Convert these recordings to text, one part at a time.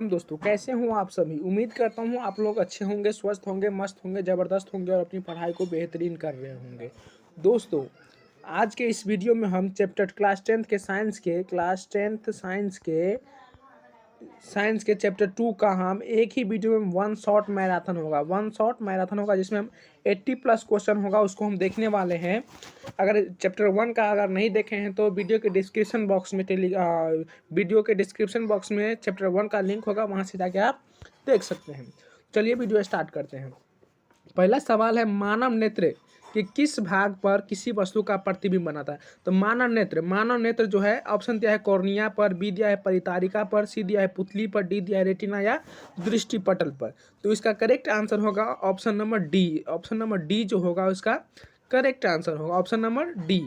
दोस्तों कैसे हो आप सभी। उम्मीद करता हूँ आप लोग अच्छे होंगे, स्वस्थ होंगे, मस्त होंगे, ज़बरदस्त होंगे और अपनी पढ़ाई को बेहतरीन कर रहे होंगे। दोस्तों आज के इस वीडियो में हम चैप्टर क्लास टेंथ साइंस के चैप्टर 2 का हम एक ही वीडियो में वन शॉट मैराथन होगा जिसमें हम 80+ क्वेश्चन होगा उसको हम देखने वाले हैं। अगर चैप्टर 1 का अगर नहीं देखे हैं तो वीडियो के डिस्क्रिप्शन बॉक्स में चैप्टर 1 का लिंक होगा, वहाँ से जाके आप देख सकते हैं। चलिए वीडियो स्टार्ट करते हैं। पहला सवाल है मानव नेत्र कि किस भाग पर किसी वस्तु का प्रतिबिंब बनाता है। तो मानव नेत्र जो है ऑप्शन दिया है कॉर्निया पर, बी दिया है परितारिका पर, सी दिया है पुतली पर, डी दिया है रेटिना या दृष्टि पटल पर। तो इसका करेक्ट आंसर होगा option number D. Option number D जो होगा उसका करेक्ट आंसर होगा ऑप्शन नंबर डी।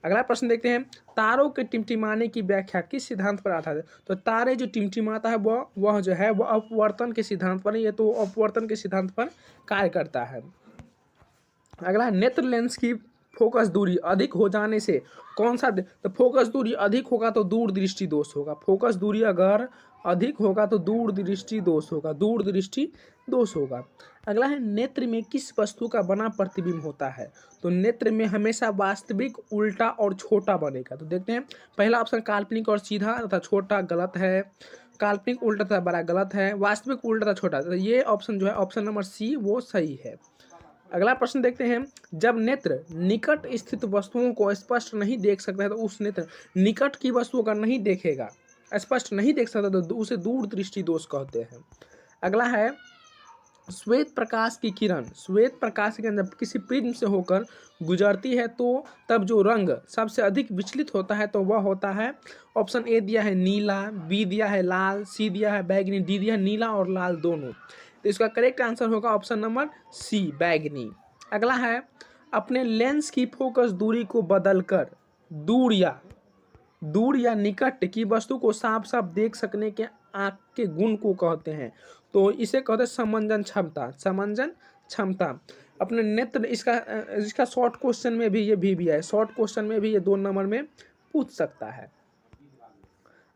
अगला प्रश्न देखते हैं तारों के टिमटिमाने की व्याख्या किस सिद्धांत पर आधारित है। तो तारे जो टिमटिमाता है वह जो है वह अपवर्तन के सिद्धांत पर, ये तो अपवर्तन के सिद्धांत पर कार्य करता है। अगला नेत्र लेंस की फोकस दूरी अधिक हो जाने से कौन सा तो फोकस दूरी अधिक होगा तो दूरदृष्टि दोष होगा। फोकस दूरी अगर अधिक होगा तो दूरदृष्टि दोष होगा। अगला है नेत्र में किस वस्तु का बना प्रतिबिंब होता है। तो नेत्र में हमेशा वास्तविक, उल्टा और छोटा बनेगा। तो देखते हैं पहला ऑप्शन काल्पनिक और सीधा तथा छोटा गलत है, काल्पनिक उल्टा तथा बड़ा गलत है, वास्तविक उल्टा तथा छोटा। तो ये ऑप्शन जो है ऑप्शन नंबर सी वो सही है। अगला प्रश्न देखते हैं जब नेत्र निकट स्थित वस्तुओं को स्पष्ट नहीं देख सकता है तो उस नेत्र निकट की वस्तुओं का नहीं देखेगा, स्पष्ट नहीं देख सकता तो उसे दूरदृष्टि दोष कहते हैं। अगला है श्वेत प्रकाश की किरण जब किसी प्रिज्म से होकर गुजरती है तो तब जो रंग सबसे अधिक विचलित होता है तो वह होता है ऑप्शन ए दिया है नीला, बी दिया है लाल, सी दिया है बैगनी, डी दिया है नीला और लाल दोनों। तो इसका करेक्ट आंसर होगा ऑप्शन नंबर सी बैगनी। अगला है अपने लेंस की फोकस दूरी को बदलकर दूर या निकट की वस्तु को साफ साफ देख सकने के आँख के गुण को कहते हैं। तो इसे कहते हैं समंजन क्षमता। अपने नेत्र इसका शॉर्ट क्वेश्चन में भी है, शॉर्ट क्वेश्चन में भी ये 2 नंबर में पूछ सकता है।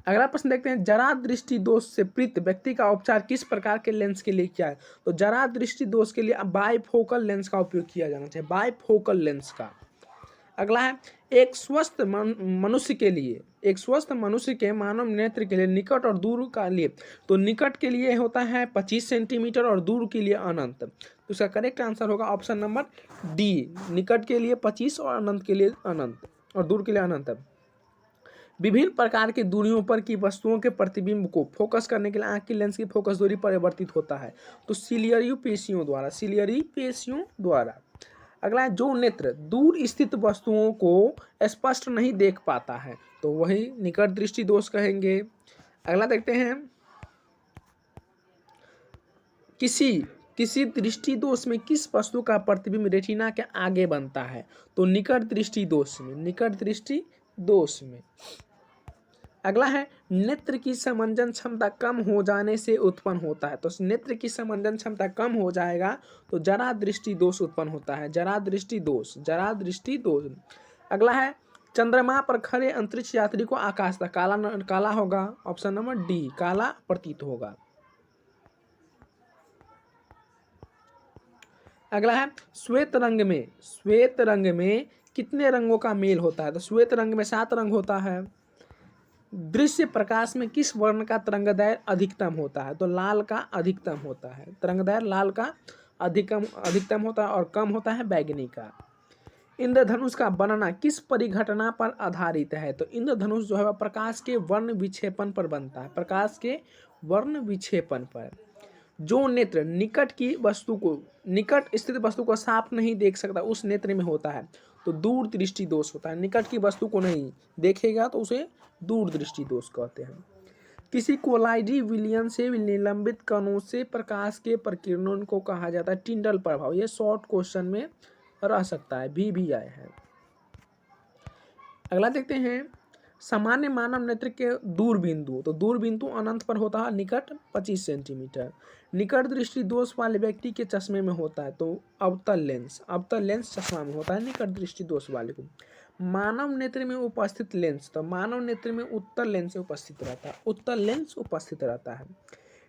अगला प्रश्न देखते हैं जरा दृष्टि दोष से पीड़ित व्यक्ति का उपचार किस प्रकार के लेंस के लिए किया है। तो जरा दृष्टि दोष के लिए बाइफोकल लेंस का उपयोग किया जाना चाहिए, बाइफोकल लेंस का। अगला है एक स्वस्थ मनुष्य के मानव नेत्र के लिए निकट और दूर का लिए, तो निकट के लिए होता है 25 सेंटीमीटर और दूर के लिए अनंत। तो इसका करेक्ट आंसर होगा ऑप्शन नंबर डी, निकट के लिए 25 और अनंत के लिए अनंत और दूर के लिए अनंत। विभिन्न प्रकार की दूरियों पर की वस्तुओं के प्रतिबिंब को फोकस करने के लिए आंख की लेंस की फोकस दूरी परिवर्तित होता है तो सिलियरी पेशियों द्वारा। अगला है जो नेत्र दूर स्थित वस्तुओं को स्पष्ट नहीं देख पाता है तो वही निकट दृष्टि दोष कहेंगे। अगला देखते हैं किसी दृष्टि दोष में किस वस्तु का प्रतिबिंब रेटिना के आगे बनता है। तो निकट दृष्टि दोष में। अगला है नेत्र की समंजन क्षमता कम हो जाने से उत्पन्न होता है। तो नेत्र की समंजन क्षमता कम हो जाएगा तो जरा दृष्टि दोष उत्पन्न होता है, जरा दृष्टि दोष। अगला है चंद्रमा पर खड़े अंतरिक्ष यात्री को आकाश तक काला होगा, ऑप्शन नंबर डी काला प्रतीत होगा। अगला है श्वेत रंग में कितने रंगों का मेल होता है। तो श्वेत रंग में 7 रंग होता है। दृश्य प्रकाश में किस वर्ण का तरंगदैर्घ्य अधिकतम होता है। तो लाल का अधिकतम होता है, तरंगदैर्घ्य लाल का अधिकतम होता है और कम होता है बैगनी का। इंद्रधनुष का बनना किस परिघटना पर आधारित है। तो इंद्रधनुष जो है वह प्रकाश के वर्ण विक्षेपण पर बनता है, प्रकाश के वर्ण विक्षेपण पर। जो नेत्र निकट स्थित वस्तु को साफ नहीं देख सकता उस नेत्र में होता है तो दूर दृष्टि दोष होता है, निकट की वस्तु को नहीं देखेगा तो उसे दूर दृष्टि दोष कहते हैं। किसी कोलाइडी विलयन से निलंबित कणों से प्रकाश के प्रकीर्णन को कहा जाता है टिंडल प्रभाव। यह शॉर्ट क्वेश्चन में रह सकता है, भी आए हैं। अगला देखते हैं सामान्य मानव नेत्र के दूरबिंदु। तो दूरबिंदु अनंत पर होता है, निकट 25 सेंटीमीटर। निकट दृष्टि दोष वाले व्यक्ति के चश्मे में होता है तो अवतल लेंस चश्मा में होता है निकट दृष्टि दोष वाले को। मानव नेत्र में उपस्थित लेंस, तो मानव नेत्र में उत्तल लेंस उपस्थित रहता है,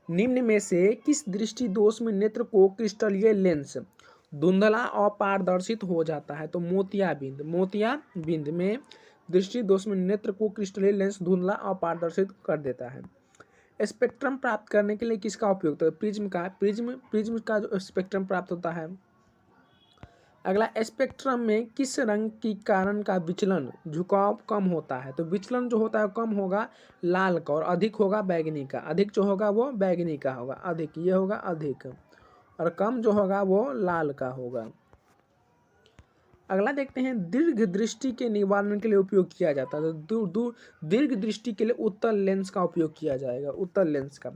निम्न में से किस दृष्टि दोष में नेत्र को क्रिस्टलीय लेंस धुंधला और पारदर्शित हो जाता है? तो मोतियाबिंद में दृष्टि दोष में नेत्र को क्रिस्टलीय लेंस धुंधला और पारदर्शित कर देता है। स्पेक्ट्रम प्राप्त करने के लिए किसका उपयोग? तो प्रिज्म का जो स्पेक्ट्रम प्राप्त होता है। अगला, स्पेक्ट्रम में किस रंग की कारण का विचलन झुकाव कम होता है? तो विचलन जो होता है कम होगा लाल का और अधिक होगा बैगनी का। अधिक जो होगा वो बैगनी का होगा, अधिक ये होगा अधिक, और कम जो होगा वो लाल का होगा। अगला देखते हैं, दीर्घ दृष्टि के निवारण के लिए उपयोग किया जाता है। तो दीर्घ दृष्टि के लिए उत्तल लेंस का उपयोग किया जाएगा, उत्तल लेंस का।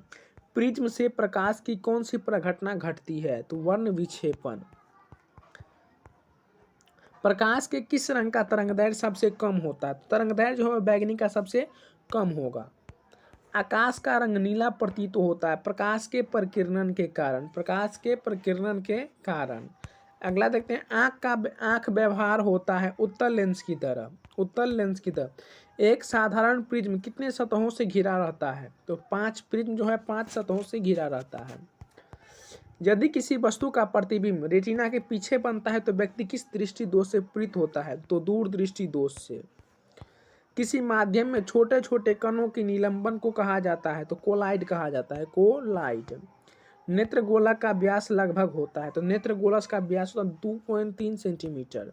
प्रिज्म से प्रकाश की कौन सी प्रघटना घटती है? तो वर्ण विक्षेपण। प्रकाश के किस रंग का तरंगदैर्घ्य सबसे कम होता है? तरंगदैर्घ्य जो है बैगनी का सबसे कम होगा। आकाश का रंग नीला प्रतीत होता है प्रकाश के प्रकीर्णन के कारण, प्रकाश के प्रकीर्णन के कारण। अगला देखते हैं, आंख व्यवहार होता है उत्तल लेंस की तरह, उत्तल लेंस की तरह। एक साधारण प्रिज्म कितने सतहों से घिरा रहता है? तो 5 प्रिज्म जो है 5 सतहों से घिरा रहता है। यदि किसी वस्तु का प्रतिबिंब रेटिना के पीछे बनता है तो व्यक्ति किस दृष्टि दोष से पीड़ित होता है? तो दूरदृष्टि दोष से। किसी माध्यम में छोटे छोटे कणों की निलंबन को कहा जाता है? तो कोलाइड कहा जाता है, कोलाइड। नेत्र गोलक का व्यास लगभग होता है? तो नेत्र गोलक का व्यास 2.3 सेंटीमीटर।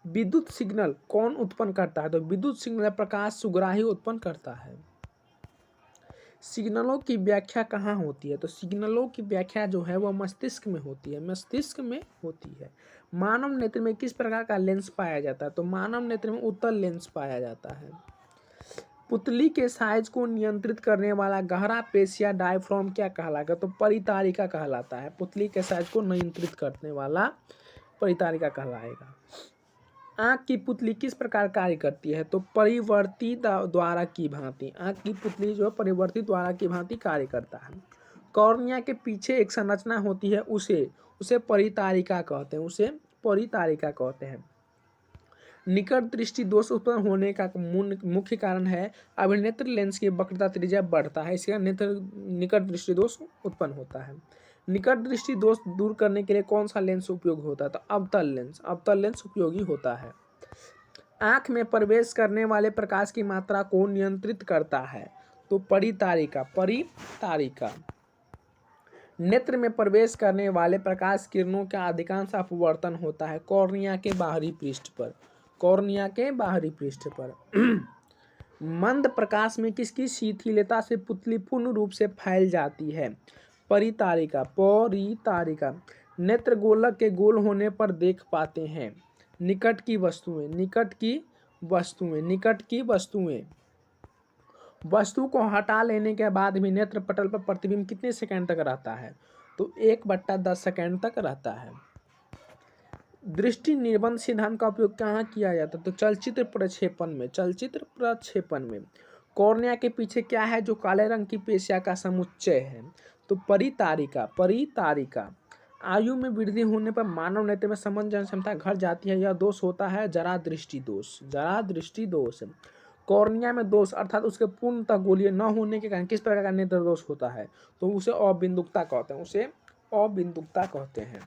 विद्युत सिग्नल कौन उत्पन्न करता है? तो विद्युत सिग्नल प्रकाश सुग्राही उत्पन्न करता है। सिग्नलों की व्याख्या कहाँ होती है? तो सिग्नलों की व्याख्या जो है वह मस्तिष्क में होती है, मस्तिष्क में होती है। मानव नेत्र में किस प्रकार का लेंस पाया जाता है? तो मानव नेत्र में उत्तल लेंस पाया जाता है। पुतली के साइज को नियंत्रित करने वाला गहरा पेशिया डायफ्राम क्या कहलाएगा? तो परितारिका कहलाता है। पुतली के साइज को नियंत्रित करने वाला परितारिका कहलाएगा। आँख की पुतली किस प्रकार कार्य करती है? तो परिवर्ती द्वारा की भांति। आँख की पुतली जो परिवर्तित द्वारा की भांति कार्य करता है। कॉर्निया के पीछे एक संरचना होती है, उसे परितारिका कहते हैं, उसे परितारिका कहते हैं। निकट दृष्टि दोष उत्पन्न होने का मुख्य कारण है अभिनेत्र लेंस की वक्रता त्रिज्या बढ़ता है, इसका निकट दृष्टि दोष उत्पन्न होता है। निकट दृष्टि दोष दूर करने के लिए कौन सा लेंस उपयोग होता है? तो अवतल लेंस, अवतल लेंस उपयोगी होता है। आंख में प्रवेश करने वाले प्रकाश की मात्रा को नियंत्रित करता है? तो परितारिका, परितारिका। नेत्र में प्रवेश करने वाले प्रकाश किरणों का अधिकांश अपवर्तन होता है कॉर्निया के बाहरी पृष्ठ पर, कॉर्निया के बाहरी पृष्ठ पर। मंद प्रकाश में किसकी शिथिलता से पुतली पूर्ण रूप से फैल जाती है? परितारिका, परितारिका। नेत्र गोलक के गोल होने पर देख पाते हैं। निकट की वस्तुएं, निकट की वस्तुएं, निकट की वस्तुएं। वस्तु को हटा लेने के बाद भी नेत्र पटल पर प्रतिबिंब कितने सेकंड तक रहता है? तो 1/10 सेकंड तक रहता है। दृष्टि निर्बंध सिद्धांत का उपयोग कहाँ किया जाता है? तो चलचित्र प्रक्षेपण में, चलचित्र प्रक्षेपण में। कॉर्निया के पीछे क्या है जो काले रंग की पेशिया का समुच्चय है? तो परितारिका, परितारिका। आयु में वृद्धि होने पर मानव नेत्र में समझ क्षमता घट जाती है, यह दोष होता है जरा दृष्टि दोष, जरा दृष्टि दोष। कॉर्निया में दोष अर्थात उसके पूर्णतः गोलीय न होने के कारण किस प्रकार का नेत्र दोष होता है? तो उसे अबिंदुकता कहते हैं, उसे अबिंदुकता कहते हैं।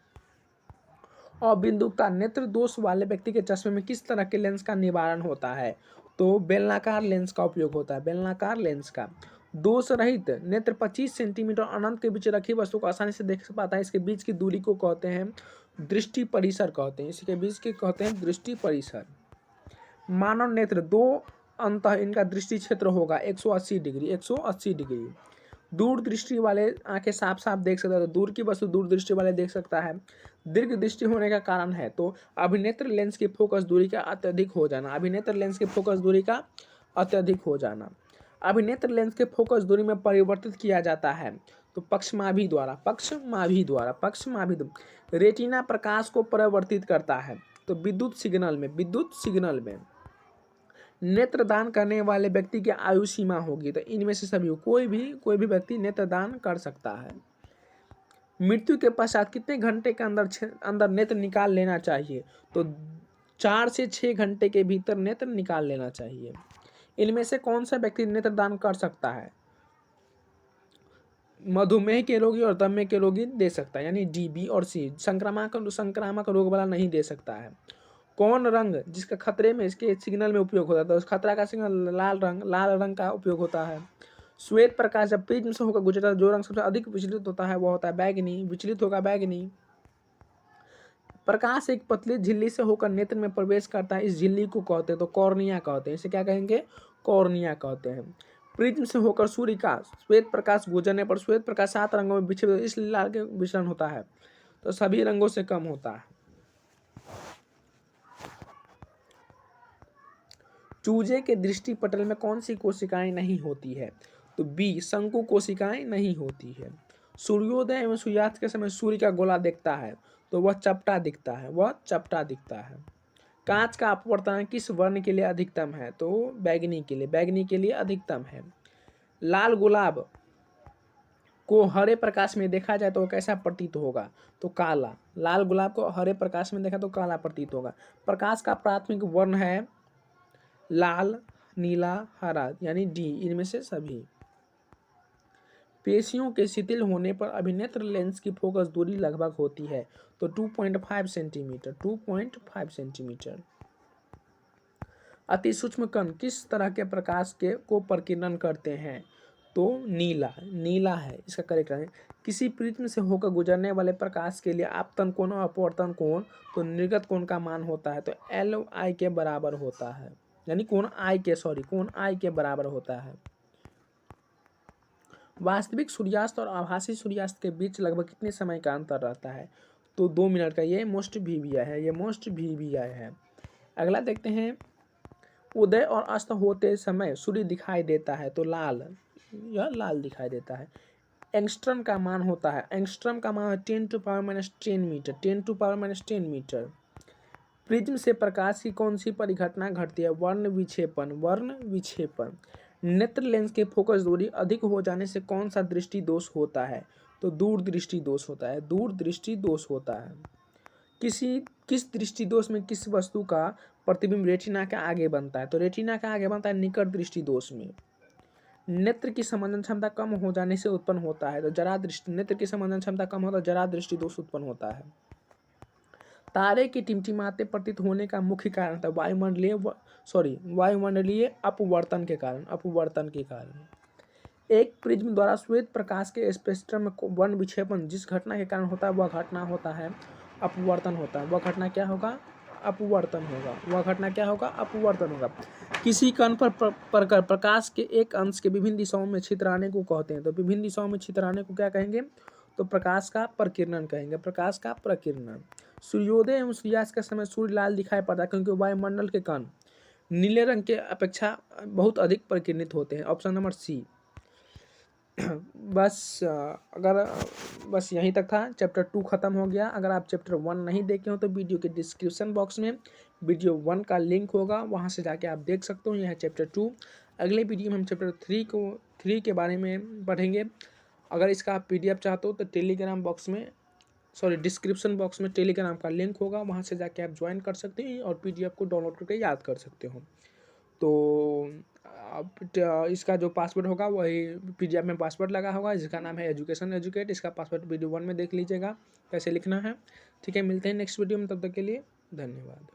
अबिंदुकता नेत्र दोष वाले व्यक्ति के चश्मे में किस तरह के लेंस का निवारण होता है? तो बेलनाकार लेंस का उपयोग होता है, बेलनाकार लेंस का। दोष रहित नेत्र 25 सेंटीमीटर अनंत के बीच रखी वस्तु को आसानी से देख पाता है, इसके बीच की दूरी को कहते हैं दृष्टि परिसर कहते हैं, इसके बीच के कहते हैं दृष्टि परिसर। मानव नेत्र दो अंतः इनका दृष्टि क्षेत्र होगा 180 डिग्री, 180 डिग्री। दूर दृष्टि वाले आंखें साफ साफ देख सकता है, तो दूर की वस्तु दूर दृष्टि वाले देख सकता है। दीर्घ दृष्टि होने का कारण है तो अभिनेत्र लेंस की फोकस दूरी का अत्यधिक हो जाना, अभिनेत्र लेंस की फोकस दूरी का अत्यधिक हो जाना। अभिनेत्र लेंस के फोकस दूरी में परिवर्तित किया जाता है तो पक्षमाभि द्वारा, पक्षमाभि द्वारा, पक्षमाभि द्वारा। रेटिना प्रकाश को परिवर्तित करता है तो विद्युत सिग्नल में, विद्युत सिग्नल में। नेत्रदान करने वाले व्यक्ति की आयु सीमा होगी, तो इनमें से सभी कोई भी व्यक्ति नेत्रदान कर सकता है। मृत्यु के पश्चात कितने घंटे के अंदर नेत्र निकाल लेना चाहिए? तो 4 से 6 घंटे के भीतर नेत्र निकाल लेना चाहिए। इनमें से कौन सा व्यक्ति नेत्रदान कर सकता है? मधुमेह के रोगी और दमे के रोगी दे सकता है, यानी डी, बी और सी। संक्रामक रोग वाला नहीं दे सकता है। कौन रंग जिसका खतरे में इसके सिग्नल में उपयोग होता है, तो उस खतरा का सिग्नल लाल रंग का उपयोग होता है। श्वेत प्रकाश जब प्रिज्म से होकर गुजरता है, जो रंग सबसे अधिक विचलित होता है वह होता है बैगनी, विचलित होगा बैगनी। प्रकाश एक पतली झिल्ली से होकर नेत्र में प्रवेश करता है, इस झिल्ली को कहते हैं तो कॉर्निया कहते हैं, इसे क्या कहेंगे, कॉर्निया कहते हैं। प्रिज्म से होकर सूर्य का श्वेत प्रकाश गुजरने पर श्वेत प्रकाश 7 रंगों में विच्छेदित, इसलिए लाल के विचलन होता है, तो सभी रंगों से कम होता है। चूजे के दृष्टि पटल में कौन सी कोशिकाएं नहीं होती है, तो बी, शंकु कोशिकाएं नहीं होती है। सूर्योदय एवं सूर्यास्त के समय सूर्य का गोला दिखता है, तो वह चपटा दिखता है, वह चपटा दिखता है। कांच का अपवर्तन किस वर्ण के लिए अधिकतम है, तो बैगनी के लिए, बैगनी के लिए अधिकतम है। लाल गुलाब को हरे प्रकाश में देखा जाए तो कैसा प्रतीत होगा, तो काला। लाल गुलाब को हरे प्रकाश में देखा तो काला प्रतीत होगा। प्रकाश का प्राथमिक वर्ण है लाल, नीला, हरा, यानी डी, इनमें से सभी। पेशियों के शिथिल होने पर अभिनेत्र लेंस की फोकस दूरी लगभग होती है, तो 2.5 सेंटीमीटर, 2.5 सेंटीमीटर। अति सूक्ष्म कण किस तरह के प्रकाश के को प्रकीर्णन करते हैं, तो नीला, नीला है इसका करेक्ट है। किसी प्रिज्म से होकर गुजरने वाले प्रकाश के लिए आपतन कोण और अपवर्तन कोण, तो निर्गत कोण का मान होता है तो LI के बराबर होता है, यानी कोण आई के बराबर होता है। वास्तविक सूर्यास्त और आभासी सूर्यास्त के बीच लगभग कितने समय का अंतर रहता है, तो 2 मिनट का। ये मोस्ट VBI है, ये मोस्ट VBI है। अगला देखते हैं, उदय और अस्त होते समय सूर्य दिखाई देता है, तो लाल, यह लाल दिखाई देता है। एंगस्ट्रम का मान होता है, एंगस्ट्रम का मान 10⁻10 मीटर, 10⁻10 मीटर। प्रिज्म से प्रकाश की कौन सी परिघटना घटती है, वर्ण विक्षेपण, वर्ण विक्षेपण। नेत्र लेंस के फोकस दूरी अधिक हो जाने से कौन सा दृष्टि दोष होता है, तो दूरदृष्टि दोष होता है, दूरदृष्टि दोष होता है। किस दृष्टि दोष में किस वस्तु का प्रतिबिंब रेटिना के आगे बनता है, तो रेटिना के आगे बनता है निकट दृष्टि दोष में। नेत्र की संवेदन क्षमता कम हो जाने से उत्पन्न होता है, तो जरा दृष्टि, नेत्र की संवेदन क्षमता कम होता है, जरा दृष्टि दोष उत्पन्न होता है। तारे के टिमटिमाते प्रतीत होने का मुख्य कारण था वायुमंडलीय अपवर्तन के कारण, अपवर्तन के कारण। एक प्रिज्म द्वारा श्वेत प्रकाश के स्पेक्ट्रम में वर्ण विक्षेपण जिस घटना के कारण होता है वह घटना होता है अपवर्तन होता है, वह घटना क्या होगा, अपवर्तन होगा, वह घटना क्या होगा, अपवर्तन होगा। किसी कण पर प्रकाश के एक अंश के विभिन्न दिशाओं में छितराने को कहते हैं, तो विभिन्न दिशाओं में छितराने को क्या कहेंगे, तो प्रकाश का प्रकीर्णन कहेंगे, प्रकाश का प्रकीर्णन। सूर्योदय एवं सूर्यास्त के समय सूर्य लाल दिखाई पड़ता है क्योंकि वायुमंडल के कण नीले रंग के अपेक्षा बहुत अधिक प्रकीर्णित होते हैं, ऑप्शन नंबर सी। बस यहीं तक था, चैप्टर 2 खत्म हो गया। अगर आप चैप्टर 1 नहीं देखे हो तो वीडियो के डिस्क्रिप्शन बॉक्स में वीडियो 1 का लिंक होगा, वहां से जाके आप देख सकते हो। यह है चैप्टर 2। अगले वीडियो में हम चैप्टर 3 के बारे में पढ़ेंगे। अगर इसका आप PDF चाहते हो तो टेलीग्राम बॉक्स में डिस्क्रिप्शन बॉक्स में टेलीग्राम का लिंक होगा, वहाँ से जाके आप ज्वाइन कर सकते हैं और PDF को डाउनलोड करके याद कर सकते हो। तो इसका जो पासवर्ड होगा वही PDF में पासवर्ड लगा होगा, जिसका नाम है एजुकेशन एजुकेट। इसका पासवर्ड वीडियो 1 में देख लीजिएगा कैसे लिखना है। ठीक है, मिलते हैं नेक्स्ट वीडियो में, तब तक के लिए धन्यवाद।